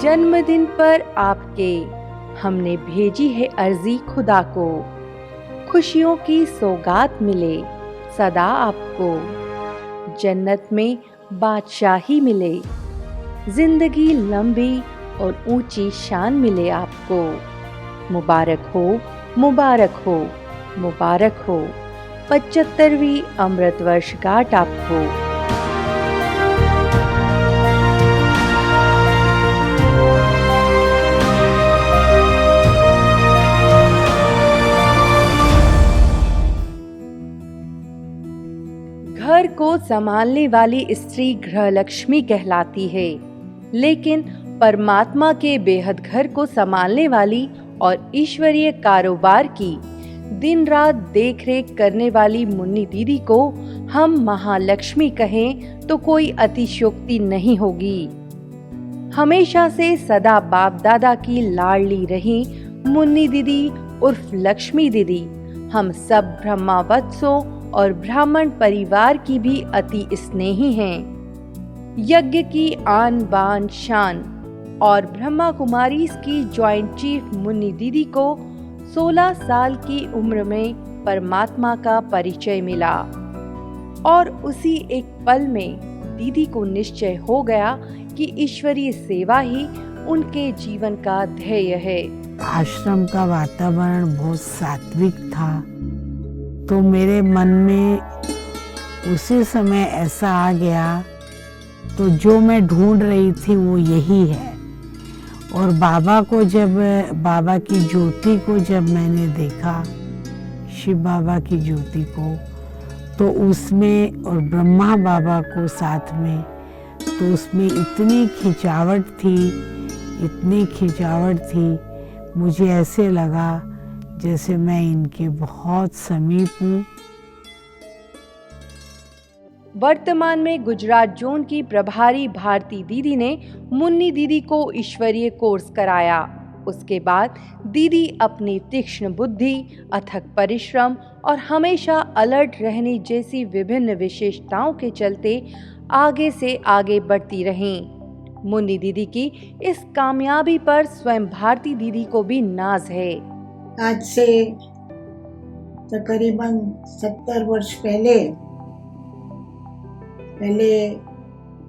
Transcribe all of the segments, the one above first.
जन्मदिन पर आपके हमने भेजी है अर्जी खुदा को, खुशियों की सौगात मिले सदा आपको, जन्नत में बादशाही मिले, जिंदगी लंबी और ऊंची शान मिले आपको। मुबारक हो, मुबारक हो, मुबारक हो 75वीं अमृत वर्षगांठ आपको। घर को संभालने वाली स्त्री गृहलक्ष्मी कहलाती है, लेकिन परमात्मा के बेहद घर को संभालने वाली और ईश्वरीय कारोबार की दिन रात देखरेख करने वाली मुन्नी दीदी को हम महालक्ष्मी कहें तो कोई अतिशयोक्ति नहीं होगी। हमेशा से सदा बाप दादा की लाडली रही मुन्नी दीदी उर्फ लक्ष्मी दीदी हम सब ब्रह्मावत्सों और ब्राह्मण परिवार की भी अति स्नेही हैं। यज्ञ की आन बान शान और ब्रह्मा कुमारी की जॉइंट चीफ मुन्नी दीदी को 16 साल की उम्र में परमात्मा का परिचय मिला और उसी एक पल में दीदी को निश्चय हो गया कि ईश्वरीय सेवा ही उनके जीवन का ध्येय है। आश्रम का वातावरण बहुत सात्विक था, तो मेरे मन में उसी समय ऐसा आ गया, तो जो मैं ढूंढ रही थी वो यही है। और बाबा की ज्योति को जब मैंने देखा, शिव बाबा की ज्योति को, तो उसमें और ब्रह्मा बाबा को साथ में, तो उसमें इतनी खिंचावट थी, मुझे ऐसे लगा जैसे मैं इनके बहुत समीप हूँ। वर्तमान में गुजरात जोन की प्रभारी भारती दीदी ने मुन्नी दीदी को ईश्वरीय कोर्स कराया। उसके बाद दीदी अपनी तीक्ष्ण बुद्धि, अथक परिश्रम और हमेशा अलर्ट रहने जैसी विभिन्न विशेषताओं के चलते आगे से आगे बढ़ती रहीं। मुन्नी दीदी की इस कामयाबी पर स्वयं भारती दीदी को भी नाज है। आज से तकरीबन 70 वर्ष पहले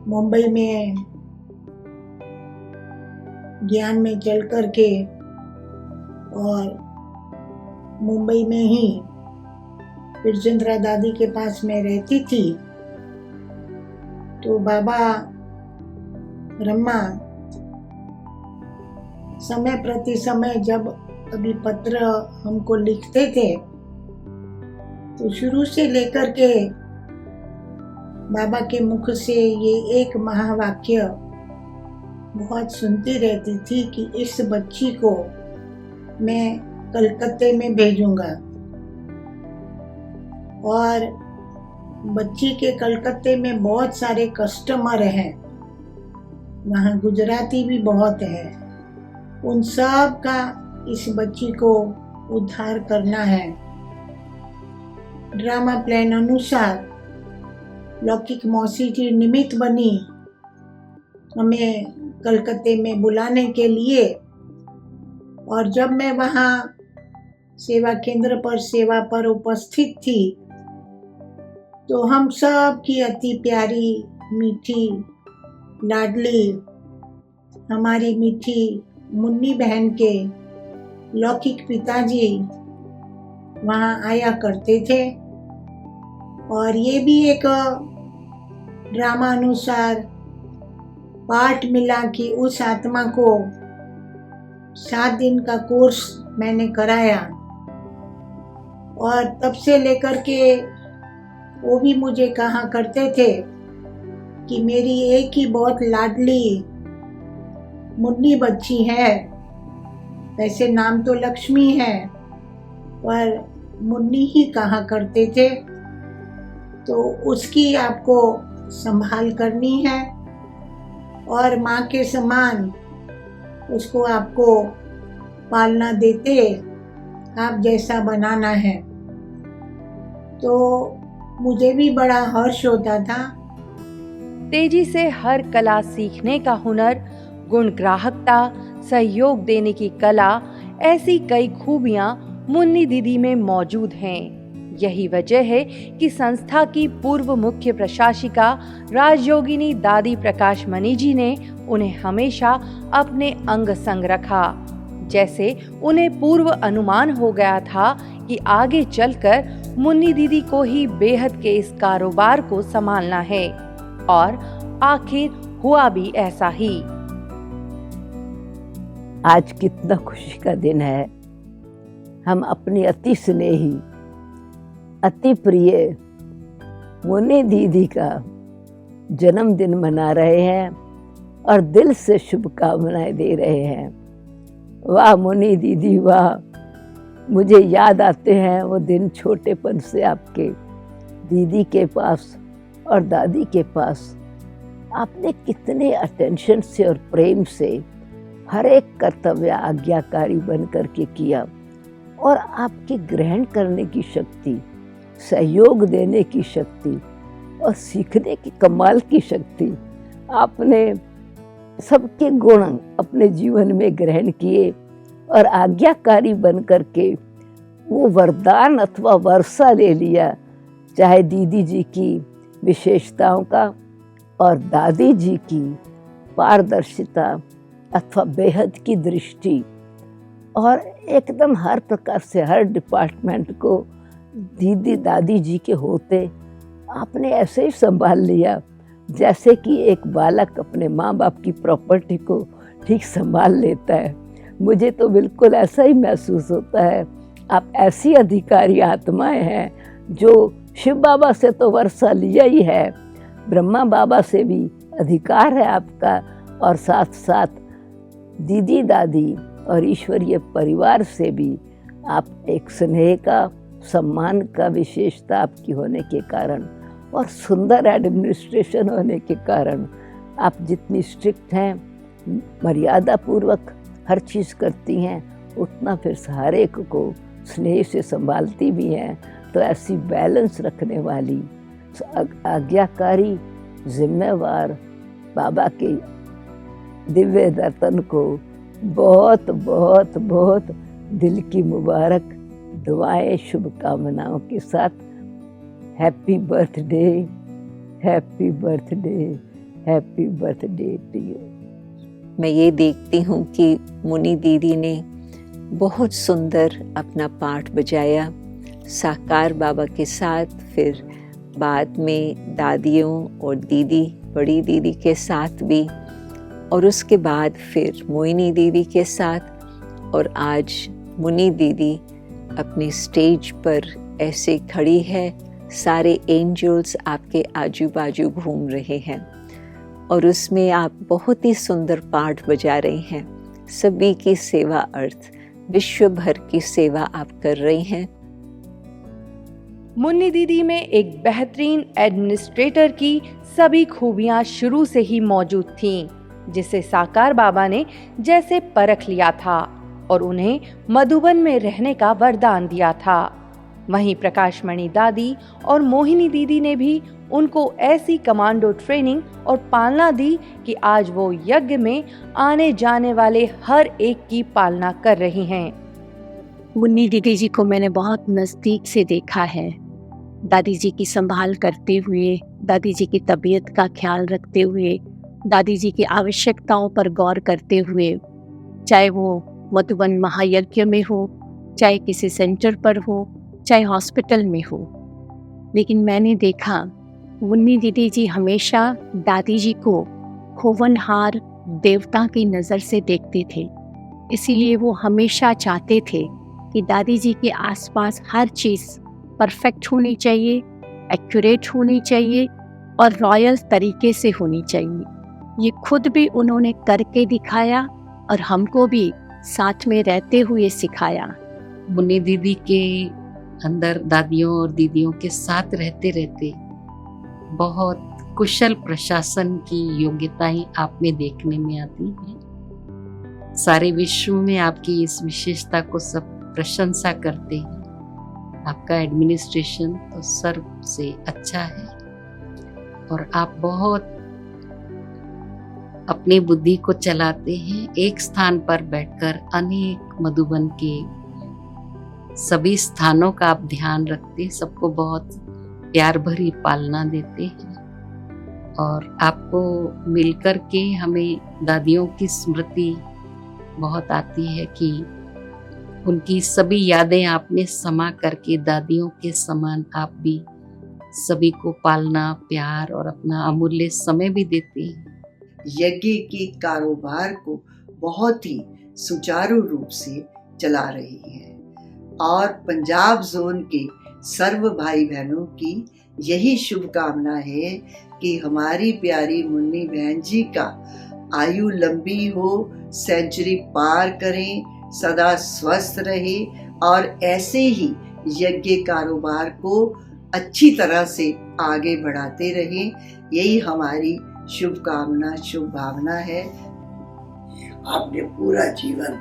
मुंबई में ज्ञान में चल कर के और मुंबई में ही बिरचंद्रा दादी के पास में रहती थी, तो बाबा ब्रह्मा समय प्रति समय जब अभी पत्र हमको लिखते थे, तो शुरू से लेकर के बाबा के मुख से ये एक महावाक्य बहुत सुनती रहती थी कि इस बच्ची को मैं कलकत्ते में भेजूंगा। और बच्ची के कलकत्ते में बहुत सारे कस्टमर हैं, वहाँ गुजराती भी बहुत हैं, उन सब का इस बच्ची को उद्धार करना है। ड्रामा प्लान अनुसार लौकिक मौसी जी निमित्त बनी हमें कलकत्ते में बुलाने के लिए। और जब मैं वहाँ सेवा केंद्र पर सेवा पर उपस्थित थी, तो हम सब की अति प्यारी, मीठी, लाडली हमारी मीठी मुन्नी बहन के लौकिक पिताजी वहाँ आया करते थे। और ये भी एक ड्रामा अनुसार पाठ मिला कि उस आत्मा को 7 दिन का कोर्स मैंने कराया। और तब से लेकर के वो भी मुझे कहा करते थे कि मेरी एक ही बहुत लाडली मुन्नी बच्ची है, वैसे नाम तो लक्ष्मी है पर मुन्नी ही कहा करते थे, तो उसकी आपको संभाल करनी है और माँ के समान उसको आपको पालना देते आप जैसा बनाना है। तो मुझे भी बड़ा हर्ष होता था। तेजी से हर कला सीखने का हुनर गुणग्राहकता, सहयोग देने की कला, ऐसी कई खूबियां मुन्नी दीदी में मौजूद हैं। यही वजह है कि संस्था की पूर्व मुख्य प्रशासिका राजयोगिनी दादी प्रकाश मणि जी ने उन्हें हमेशा अपने अंग संग रखा। जैसे उन्हें पूर्व अनुमान हो गया था कि आगे चलकर मुन्नी दीदी को ही बेहद के इस कारोबार को संभालना है, और आखिर हुआ भी ऐसा ही। आज कितना खुशी का दिन है। हम अपनी अति स्नेही, अति प्रिय मुन्नी दीदी का जन्मदिन मना रहे हैं और दिल से शुभकामनाएं दे रहे हैं। वाह मुन्नी दीदी वाह, मुझे याद आते हैं वो दिन छोटेपन से आपके दीदी के पास और दादी के पास। आपने कितने अटेंशन से और प्रेम से हर एक कर्तव्य आज्ञाकारी बन करके किया, और आपकी ग्रहण करने की शक्ति, सहयोग देने की शक्ति और सीखने की कमाल की शक्ति, आपने सबके गुण अपने जीवन में ग्रहण किए और आज्ञाकारी बन करके वो वरदान अथवा वर्षा ले लिया, चाहे दीदी जी की विशेषताओं का और दादी जी की पारदर्शिता अथवा बेहद की दृष्टि, और एकदम हर प्रकार से हर डिपार्टमेंट को दीदी दादी जी के होते आपने ऐसे ही संभाल लिया जैसे कि एक बालक अपने माँ बाप की प्रॉपर्टी को ठीक संभाल लेता है। मुझे तो बिल्कुल ऐसा ही महसूस होता है। आप ऐसी अधिकारी आत्माएं हैं जो शिव बाबा से तो वर्षा लिया ही है, ब्रह्मा बाबा से भी अधिकार है आपका, और साथ साथ दीदी दादी और ईश्वरीय परिवार से भी आप एक स्नेह का, सम्मान का विशेषता आपकी होने के कारण और सुंदर एडमिनिस्ट्रेशन होने के कारण आप जितनी स्ट्रिक्ट हैं, मर्यादा पूर्वक हर चीज़ करती हैं, उतना फिर हर एक को स्नेह से संभालती भी हैं। तो ऐसी बैलेंस रखने वाली, आज्ञाकारी, जिम्मेवार बाबा के दिव्य दर्शन को बहुत बहुत बहुत दिल की मुबारक दुआएं, शुभकामनाओं के साथ happy birthday, happy birthday, happy birthday to you. मैं ये देखती हूँ कि मुन्नी दीदी ने बहुत सुंदर अपना पाठ बजाया साकार बाबा के साथ, फिर बाद में दादियों और दीदी, बड़ी दीदी के साथ भी, और उसके बाद फिर मोहिनी दीदी के साथ, और आज मुन्नी दीदी अपने स्टेज पर ऐसे खड़ी है, सारे एंजल्स आपके आजू बाजू घूम रहे हैं और उसमें आप बहुत ही सुंदर पाठ बजा रहे हैं। सभी की सेवा अर्थ विश्व भर की सेवा आप कर रहे हैं। मुन्नी दीदी में एक बेहतरीन एडमिनिस्ट्रेटर की सभी खूबियां शुरू से ही मौजूद थीं, जिसे साकार बाबा ने जैसे परख लिया था और उन्हें मधुबन में रहने का वरदान दिया था। वहीं प्रकाश मणि दादी और मोहिनी दीदी ने भी उनको ऐसी कमांडो ट्रेनिंग और पालना दी कि आज वो यज्ञ में आने जाने वाले हर एक की पालना कर रही हैं। मुन्नी दीदी जी को मैंने बहुत नज़दीक से देखा है, दादी जी की संभाल करते हुए, दादी जी की तबीयत का ख्याल रखते हुए, दादी जी की आवश्यकताओं पर गौर करते हुए, चाहे वो मधुबन महायज्ञ में हो, चाहे किसी सेंटर पर हो, चाहे हॉस्पिटल में हो। लेकिन मैंने देखा मुन्नी दीदी जी हमेशा दादी जी को खोवनहार देवता की नज़र से देखते थे। इसीलिए वो हमेशा चाहते थे कि दादी जी के आसपास हर चीज़ परफेक्ट होनी चाहिए, एक्यूरेट होनी चाहिए और रॉयल तरीके से होनी चाहिए। ये खुद भी उन्होंने करके दिखाया और हमको भी साथ में रहते हुए सिखाया। मुन्नी दीदी के अंदर दादियों और दीदियों के साथ रहते रहते बहुत कुशल प्रशासन की योग्यताएं आप में देखने में आती हैं। सारे विश्व में आपकी इस विशेषता को सब प्रशंसा करते हैं। आपका एडमिनिस्ट्रेशन तो सर्व से अच्छा है और आप बहुत अपनी बुद्धि को चलाते हैं, एक स्थान पर बैठकर अनेक मधुबन के सभी स्थानों का आप ध्यान रखते, सबको बहुत प्यार भरी पालना देते हैं। और आपको मिलकर के हमें दादियों की स्मृति बहुत आती है कि उनकी सभी यादें आपने समा करके दादियों के समान आप भी सभी को पालना, प्यार और अपना अमूल्य समय भी देते हैं। यज्ञ के कारोबार को बहुत ही सुचारू रूप से चला रही है और पंजाब जोन के सर्व भाई बहनों की यही शुभकामना है कि हमारी प्यारी मुन्नी बहन जी का आयु लंबी हो, सेंचुरी पार करें, सदा स्वस्थ रहे और ऐसे ही यज्ञ कारोबार को अच्छी तरह से आगे बढ़ाते रहें। यही हमारी शुभकामना, शुभ भावना है। आपने पूरा जीवन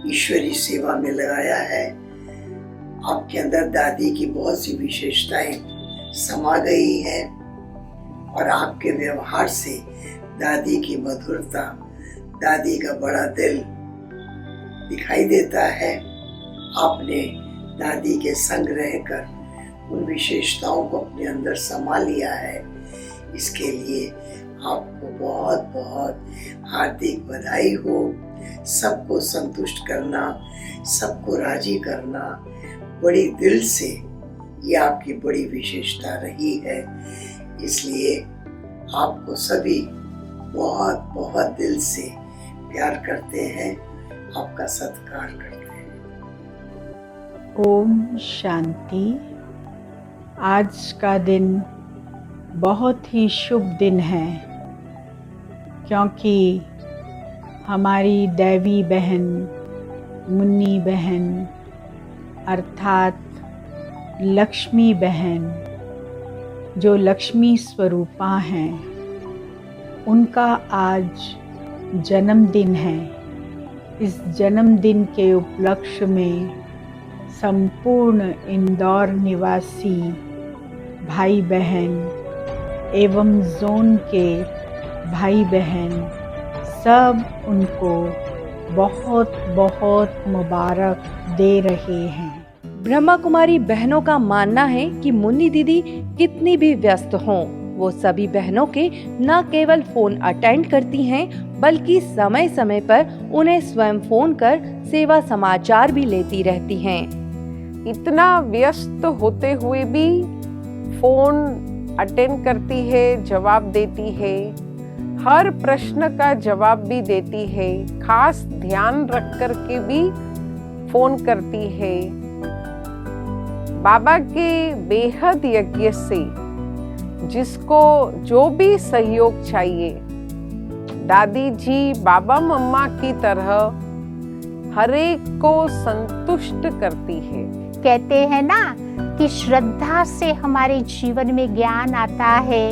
ईश्वरी सेवा में लगाया है। आपके अंदर दादी की बहुत सी विशेषताएं समा गई है और आपके व्यवहार से दादी की मधुरता, दादी का बड़ा दिल दिखाई देता है। आपने दादी के संग रहकर उन विशेषताओं को अपने अंदर समा लिया है। इसके लिए आपको बहुत बहुत हार्दिक बधाई हो। सबको संतुष्ट करना, सबको राजी करना बड़ी दिल से ये आपकी बड़ी विशेषता रही है। इसलिए आपको सभी बहुत बहुत दिल से प्यार करते हैं, आपका सत्कार करते हैं। ओम शांति। आज का दिन बहुत ही शुभ दिन है क्योंकि हमारी दैवी बहन मुन्नी बहन अर्थात लक्ष्मी बहन जो लक्ष्मी स्वरूपा हैं, उनका आज जन्मदिन है। इस जन्मदिन के उपलक्ष्य में संपूर्ण इंदौर निवासी भाई बहन एवं जोन के भाई बहन सब उनको बहुत बहुत मुबारक दे रहे हैं। ब्रह्मा कुमारी बहनों का मानना है कि मुन्नी दीदी कितनी भी व्यस्त हों, वो सभी बहनों के न केवल फोन अटेंड करती हैं, बल्कि समय समय पर उन्हें स्वयं फोन कर सेवा समाचार भी लेती रहती हैं। इतना व्यस्त होते हुए भी फोन अटेंड करती है, जवाब देती है, हर प्रश्न का जवाब भी देती है, खास ध्यान रख कर के भी फोन करती है। बाबा के बेहद यज्ञ से जिसको जो भी सहयोग चाहिए, दादी जी बाबा मम्मा की तरह हर एक को संतुष्ट करती है। कहते हैं ना कि श्रद्धा से हमारे जीवन में ज्ञान आता है,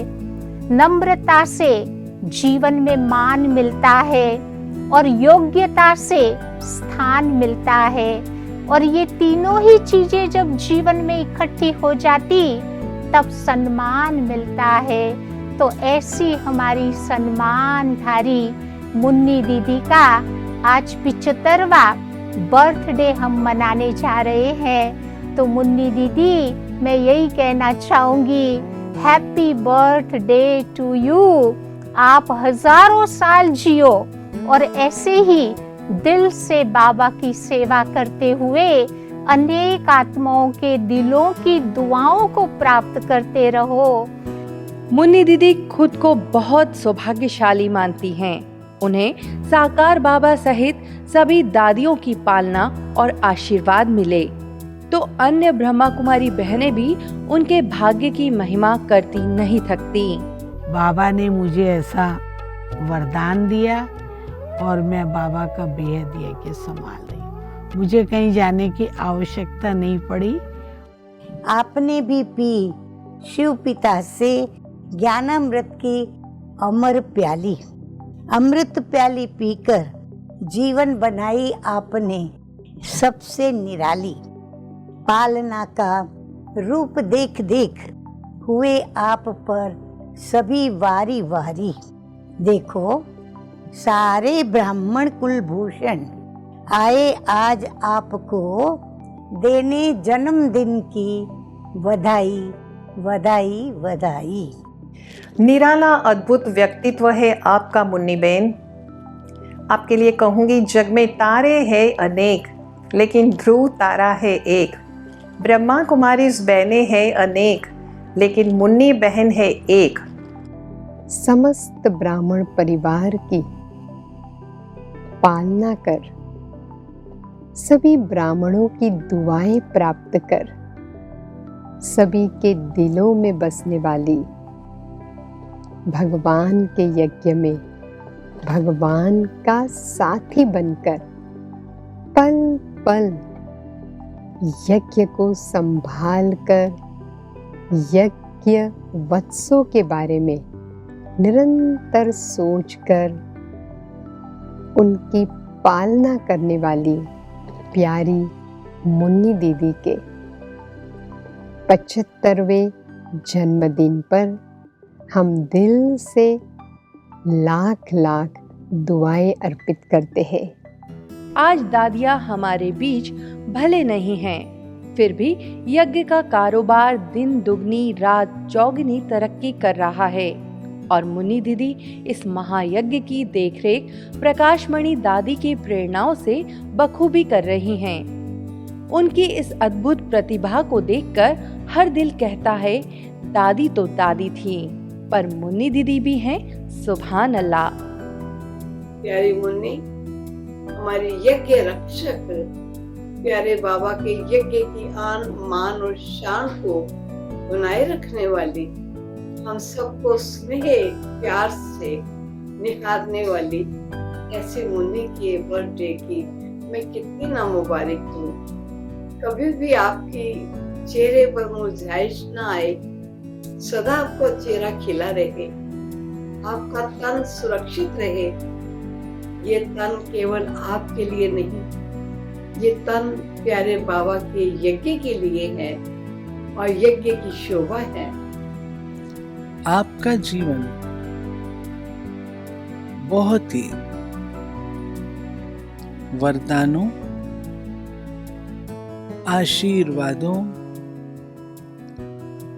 नम्रता से जीवन में मान मिलता है और योग्यता से स्थान मिलता है। और ये तीनों ही चीजें जब जीवन में इकट्ठी हो जाती तब सम्मान मिलता है। तो ऐसी हमारी सम्मानधारी मुन्नी दीदी का आज 75वां बर्थडे हम मनाने जा रहे हैं। तो मुन्नी दीदी, मैं यही कहना चाहूंगी, हैप्पी बर्थडे टू यू। आप हजारों साल जियो और ऐसे ही दिल से बाबा की सेवा करते हुए अनेक आत्माओं के दिलों की दुआओं को प्राप्त करते रहो। मुन्नी दीदी खुद को बहुत सौभाग्यशाली मानती हैं। उन्हें साकार बाबा सहित सभी दादियों की पालना और आशीर्वाद मिले तो अन्य ब्रह्मा कुमारी बहनें भी उनके भाग्य की महिमा करती नहीं थकती। बाबा ने मुझे ऐसा वरदान दिया और मैं बाबा का बेहद यज्ञ संभाल रही हूँ। मुझे कहीं जाने की आवश्यकता नहीं पड़ी। आपने भी पी शिव पिता से ज्ञानामृत की अमर प्याली, अमृत प्याली पीकर जीवन बनाई आपने सबसे निराली। पालना का रूप देख देख हुए आप पर सभी वारी वारी। देखो, सारे ब्राह्मण कुलभूषण आए आज आपको देने जन्मदिन की बधाई बधाई बधाई। निराला अद्भुत व्यक्तित्व है आपका मुन्नी बहन। आपके लिए कहूँगी, जग में तारे हैं अनेक लेकिन ध्रुव तारा है एक। ब्रह्मा कुमारी बहनें हैं अनेक लेकिन मुन्नी बहन है एक। समस्त ब्राह्मण परिवार की पालना कर, सभी ब्राह्मणों की दुआएं प्राप्त कर, सभी के दिलों में बसने वाली, भगवान के यज्ञ में भगवान का साथी बनकर पल पल यज्ञ को संभाल कर यज्ञ वत्सों के बारे में निरंतर सोचकर उनकी पालना करने वाली प्यारी मुन्नी दीदी के 75वें जन्मदिन पर हम दिल से लाख लाख दुआएं अर्पित करते हैं। आज दादियाँ हमारे बीच भले नहीं हैं, फिर भी यज्ञ का कारोबार दिन दुगनी रात चौगनी तरक्की कर रहा है और मुन्नी दीदी इस महायज्ञ की देखरेख प्रकाशमणि दादी की प्रेरणाओं से बखूबी कर रही हैं। उनकी इस अद्भुत प्रतिभा को देखकर हर दिल कहता है, दादी तो दादी थी, पर मुन्नी दीदी भी हैं, सुभान अल्लाह। प्यारी मुन्नी हमारी यज्ञ रक्षक, प्यारे बाबा के यज्ञ की आन मान और शान को बनाए रखने वाली, हम सबको स्नेह प्यार से निहारने वाली ऐसी मुन्नी की बर्थडे की मैं कितनी ना मुबारक दूं। कभी भी आपकी चेहरे पर मुरझाइश ना आए, सदा आपका चेहरा खिला रहे, आपका तन सुरक्षित रहे। ये तन केवल आपके लिए नहीं, ये तन प्यारे बाबा के यज्ञ के लिए है और यज्ञ की शोभा है। आपका जीवन बहुत ही वरदानों, आशीर्वादों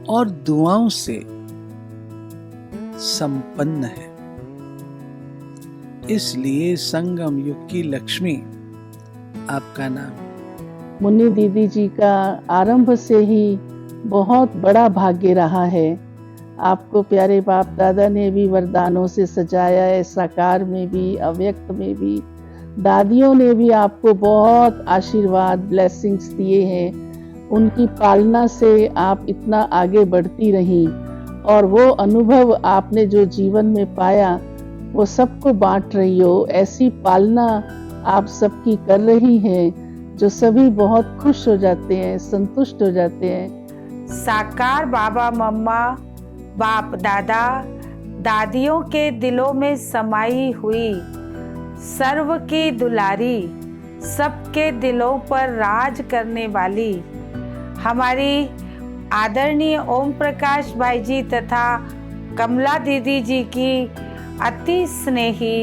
और दुआओं से संपन्न है। इसलिए संगम युग की लक्ष्मी आपका नाम। मुन्नी दीदी जी का आरंभ से ही बहुत बड़ा भाग्य रहा है। आपको प्यारे बाप दादा ने भी वरदानों से सजाया है, साकार में भी अव्यक्त में भी। दादियों ने भी आपको बहुत आशीर्वाद ब्लेसिंग्स दिए हैं। उनकी पालना से आप इतना आगे बढ़ती रहीं और वो अनुभव आपने जो जीवन में पाया वो सबको बांट रही हो। ऐसी पालना आप सबकी कर रही हैं जो सभी बहुत खुश हो जाते हैं, संतुष्ट हो जाते हैं। साकार बाबा मम्मा, बाप दादा, दादियों के दिलों में समाई हुई, सर्व की दुलारी, सबके दिलों पर राज करने वाली हमारी आदरणीय ओम प्रकाश भाई जी तथा कमला दीदी जी की अति स्नेही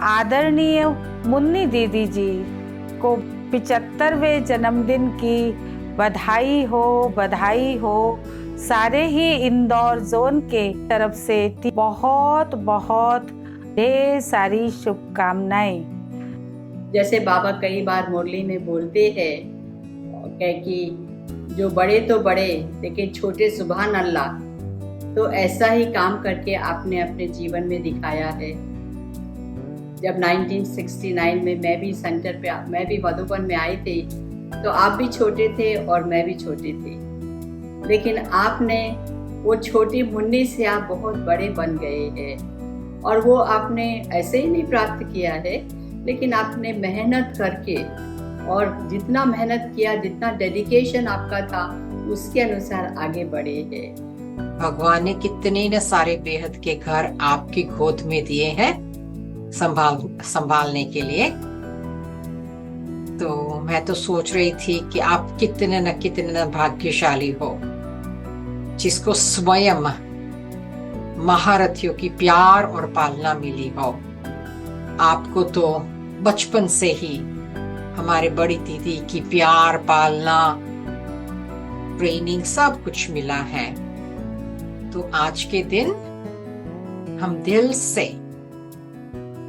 आदरणीय मुन्नी दीदी जी को 75वें जन्मदिन की बधाई हो, बधाई हो। सारे ही इंदौर जोन के तरफ से बहुत बहुत ढेर सारी शुभकामनाएं। जैसे बाबा कई बार मुरली में बोलते हैं कि जो बड़े तो बड़े लेकिन छोटे सुभान अल्लाह, तो ऐसा ही काम करके आपने अपने जीवन में दिखाया है। जब 1969 में मैं भी सेंटर पे, मैं भी मधुबन में आई थी, तो आप भी छोटे थे और मैं भी छोटी थी, लेकिन आपने वो छोटी मुन्नी से आप बहुत बड़े बन गए हैं। और वो आपने ऐसे ही नहीं प्राप्त किया है, लेकिन आपने मेहनत करके, और जितना मेहनत किया, जितना डेडिकेशन आपका था, उसके अनुसार आगे बढ़े हैं। भगवान ने कितने न सारे बेहद के घर आपकी गोद में दिए हैं संभालने के लिए। तो मैं तो सोच रही थी कि आप कितने न भाग्यशाली हो, जिसको स्वयं महारथियों की प्यार और पालना मिली हो। आपको तो बचपन से ही हमारे बड़ी दीदी की प्यार पालना ट्रेनिंग सब कुछ मिला है। तो आज के दिन हम दिल से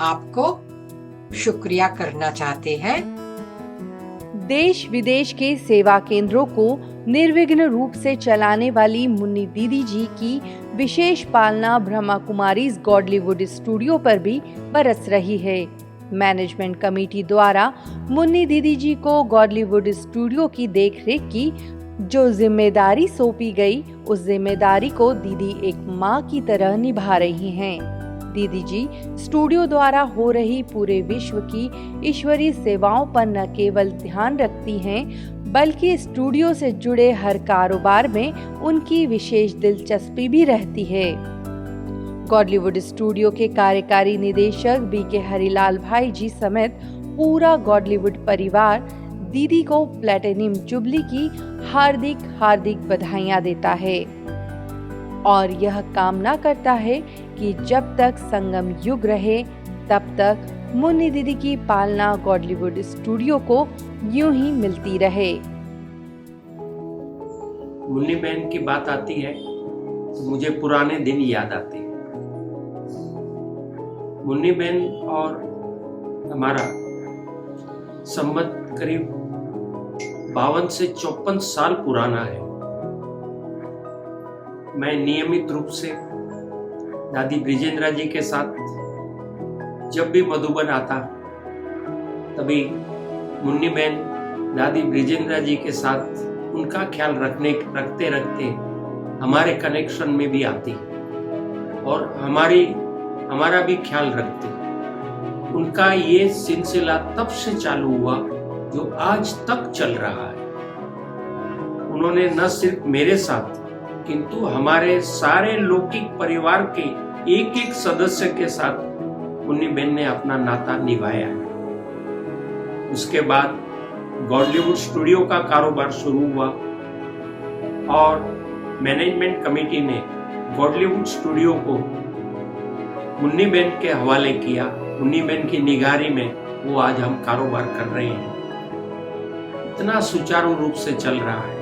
आपको शुक्रिया करना चाहते हैं। देश विदेश के सेवा केंद्रों को निर्विघ्न रूप से चलाने वाली मुन्नी दीदी जी की विशेष पालना ब्रह्मा कुमारीज गॉडलीवुड स्टूडियो पर भी बरस रही है। मैनेजमेंट कमेटी द्वारा मुन्नी दीदी जी को गॉडलीवुड स्टूडियो की देखरेख की जो जिम्मेदारी सौंपी गई, उस जिम्मेदारी को दीदी एक माँ की तरह निभा रही हैं। दीदी जी स्टूडियो द्वारा हो रही पूरे विश्व की ईश्वरीय सेवाओं पर न केवल ध्यान रखती हैं, बल्कि स्टूडियो से जुड़े हर कारोबार में उनकी विशेष दिलचस्पी भी रहती है। गॉडलीवुड स्टूडियो के कार्यकारी निदेशक बीके हरिलाल भाई जी समेत पूरा गॉडलीवुड परिवार दीदी को प्लैटिनम जुबली की हार्दिक हार्दिक बधाइयां देता है और यह कामना करता है कि जब तक संगम युग रहे तब तक मुन्नी दीदी की पालना गॉडलीवुड स्टूडियो को यूं ही मिलती रहे। मुन्नी बहन की बात आती है तो मुझे पुराने दिन याद आते हैं। मुन्नी बहन और हमारा संबंध करीब 52 से 54 साल पुराना है। मैं नियमित रूप से दादी ब्रिजेंद्रा जी के साथ जब भी मधुबन आता तभी मुन्नी बहन दादी ब्रिजेंद्रा जी के साथ उनका ख्याल रखते रखते हमारे कनेक्शन में भी आती और हमारा भी ख्याल रखती। उनका ये सिलसिला तब से चालू हुआ जो आज तक चल रहा है। उन्होंने न सिर्फ मेरे साथ किंतु हमारे सारे लौकिक परिवार के एक एक सदस्य के साथ मुन्नी बहन ने अपना नाता निभाया है। उसके बाद गॉडलीवुड स्टूडियो का कारोबार शुरू हुआ और मैनेजमेंट कमेटी ने गॉडलीवुड स्टूडियो को मुन्नी बहन के हवाले किया। मुन्नी बहन की निगरानी में वो आज हम कारोबार कर रहे हैं। इतना सुचारू रूप से चल रहा है,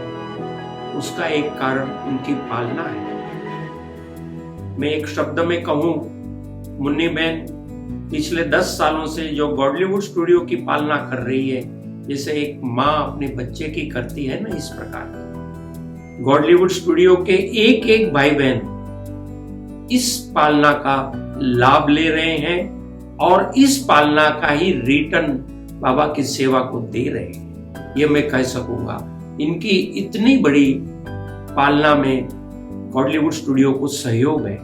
उसका एक कारण उनकी पालना है। मैं एक शब्द में कहूं, मुन्नी बहन पिछले 10 सालों से जो गॉडलीवुड स्टूडियो की पालना कर रही है, जैसे एक माँ अपने बच्चे की करती है ना, इस प्रकार गॉडलीवुड स्टूडियो के एक एक भाई बहन इस पालना का लाभ ले रहे हैं और इस पालना का ही रिटर्न बाबा की सेवा को दे रहे हैं। ये मैं कह सकूंगा। इनकी इतनी बड़ी पालना में गॉडलीवुड स्टूडियो को सहयोग है।